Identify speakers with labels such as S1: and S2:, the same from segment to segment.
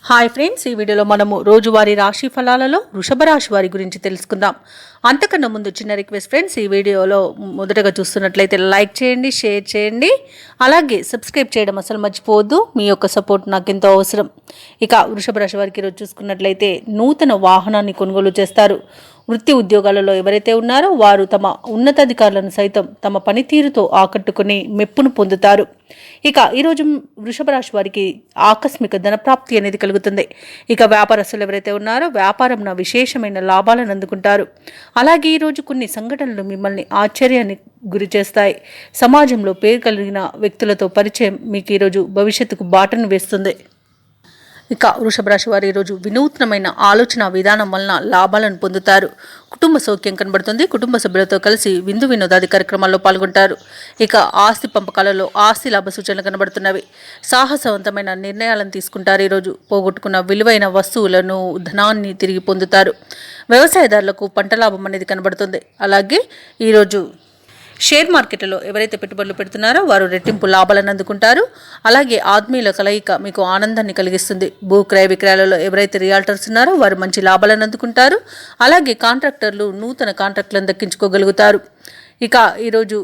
S1: Hi friends, ఈ వీడియోలో మనము రోజువారీ రాశి ఫలాలలో వృషభ రాశి వారి గురించి తెలుసుకుందాం. అంతకన్నా ముందు చిన్న రిక్వెస్ట్ ఫ్రెండ్స్, ఈ వీడియోలో మొదటగా చూస్తున్నట్లయితే లైక్ చేయండి, షేర్ చేయండి, అలాగే సబ్స్క్రైబ్ చేయడం అసలు మర్చిపోవద్దు. మీ యొక్క సపోర్ట్ నాకు ఎంతో అవసరం. ఇక వృషభ రాశి వారికి ఈరోజు చూసుకున్నట్లయితే నూతన వాహనాన్ని కొనుగోలు చేస్తారు. వృత్తి ఉద్యోగాలలో ఎవరైతే ఉన్నారో వారు తమ ఉన్నతాధికారులను సైతం తమ పనితీరుతో ఆకట్టుకుని మెప్పును పొందుతారు. ఇక ఈరోజు వృషభ రాశి వారికి ఆకస్మిక ధనప్రాప్తి అనేది కలుగుతుంది. ఇక వ్యాపారస్తులు ఎవరైతే ఉన్నారో వ్యాపారంలో విశేషమైన లాభాలను అందుకుంటారు. అలాగే ఈరోజు కొన్ని సంఘటనలు మిమ్మల్ని ఆశ్చర్యాన్ని గురి చేస్తాయి. సమాజంలో పేరు కలిగిన వ్యక్తులతో పరిచయం మీకు ఈరోజు భవిష్యత్తుకు బాటను వేస్తుంది. ఇక వృషభ రాశి వారు ఈరోజు వినూత్నమైన ఆలోచన విధానం వలన లాభాలను పొందుతారు. కుటుంబ సౌఖ్యం కనబడుతుంది. కుటుంబ సభ్యులతో కలిసి విందు వినోదాది కార్యక్రమాల్లో పాల్గొంటారు. ఇక ఆస్తి పంపకాలలో ఆస్తి లాభ సూచనలు కనబడుతున్నవి. సాహసవంతమైన నిర్ణయాలను తీసుకుంటారు. ఈరోజు పోగొట్టుకున్న విలువైన వస్తువులను, ధనాన్ని తిరిగి పొందుతారు. వ్యవసాయదారులకు పంట లాభం అనేది కనబడుతుంది. అలాగే ఈరోజు షేర్ మార్కెట్లో ఎవరైతే పెట్టుబడులు పెడుతున్నారో వారు రెట్టింపు లాభాలను అందుకుంటారు. అలాగే ఆత్మీయుల కలయిక మీకు ఆనందాన్ని కలిగిస్తుంది. భూ క్రయ విక్రయాలలో ఎవరైతే రియాల్టర్స్ ఉన్నారో వారు మంచి లాభాలను అందుకుంటారు. అలాగే కాంట్రాక్టర్లు నూతన కాంట్రాక్టులను దక్కించుకోగలుగుతారు. ఇక ఈరోజు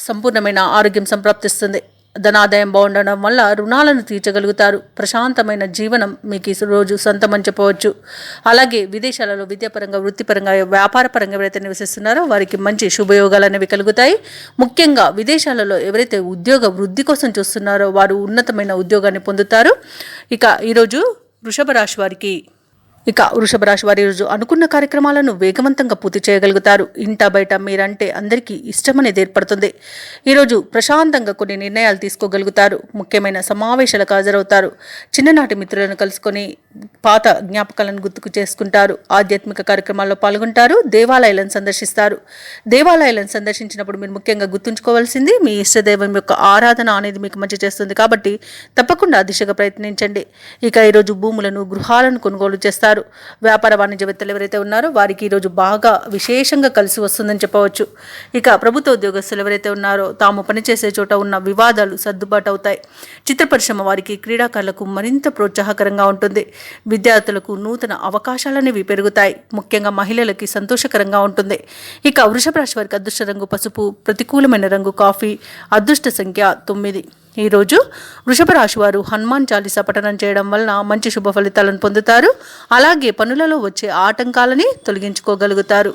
S1: సంపూర్ణమైన ఆరోగ్యం సంప్రాప్తిస్తుంది. ధనాదాయం బాగుండడం వల్ల రుణాలను తీర్చగలుగుతారు. ప్రశాంతమైన జీవనం మీకు ఈ రోజు సొంతమని చెప్పవచ్చు. అలాగే విదేశాలలో విద్యాపరంగా, వృత్తిపరంగా, వ్యాపారపరంగా ఎవరైతే నివసిస్తున్నారో వారికి మంచి శుభయోగాలు అనేవి కలుగుతాయి. ముఖ్యంగా విదేశాలలో ఎవరైతే ఉద్యోగ వృద్ధి కోసం చూస్తున్నారో వారు ఉన్నతమైన ఉద్యోగాన్ని పొందుతారు. ఇక ఈరోజు వృషభ రాశి వారికి ఈరోజు అనుకున్న కార్యక్రమాలను వేగవంతంగా పూర్తి చేయగలుగుతారు. ఇంట బయట మీరంటే అందరికీ ఇష్టం అనేది ఏర్పడుతుంది. ఈరోజు ప్రశాంతంగా కొన్ని నిర్ణయాలు తీసుకోగలుగుతారు. ముఖ్యమైన సమావేశాలకు హాజరవుతారు. చిన్ననాటి మిత్రులను కలుసుకొని పాత జ్ఞాపకాలను గుర్తుకు చేసుకుంటారు. ఆధ్యాత్మిక కార్యక్రమాల్లో పాల్గొంటారు. దేవాలయాలను సందర్శిస్తారు. దేవాలయాలను సందర్శించినప్పుడు మీరు ముఖ్యంగా గుర్తుంచుకోవాల్సింది మీ ఇష్టదైవం యొక్క ఆరాధన అనేది మీకు మంచి చేస్తుంది. కాబట్టి తప్పకుండా దిశగా ప్రయత్నించండి. ఇక ఈరోజు భూములను, గృహాలను కొనుగోలు చేస్తారు. వ్యాపార వాణిజ్యవేత్తలు ఎవరైతే ఉన్నారో వారికి ఈరోజు బాగా విశేషంగా కలిసి వస్తుందని చెప్పవచ్చు. ఇక ప్రభుత్వ ఉద్యోగస్తులు ఎవరైతే ఉన్నారో తాము పనిచేసే చోట ఉన్న వివాదాలు సర్దుబాటు అవుతాయి. చిత్ర పరిశ్రమ వారికి, క్రీడాకారులకు మరింత ప్రోత్సాహకరంగా ఉంటుంది. విద్యార్థులకు నూతన అవకాశాలనేవి పెరుగుతాయి. ముఖ్యంగా మహిళలకి సంతోషకరంగా ఉంటుంది. ఇక వృషభ రాశి వారికి అదృష్ట రంగు పసుపు, ప్రతికూలమైన రంగు కాఫీ, అదృష్ట సంఖ్య 9. ఈరోజు వృషభ రాశి వారు హనుమాన్ చాలీసా పఠనం చేయడం వలన మంచి శుభ ఫలితాలను పొందుతారు. అలాగే పనులలో వచ్చే ఆటంకాలని తొలగించుకోగలుగుతారు.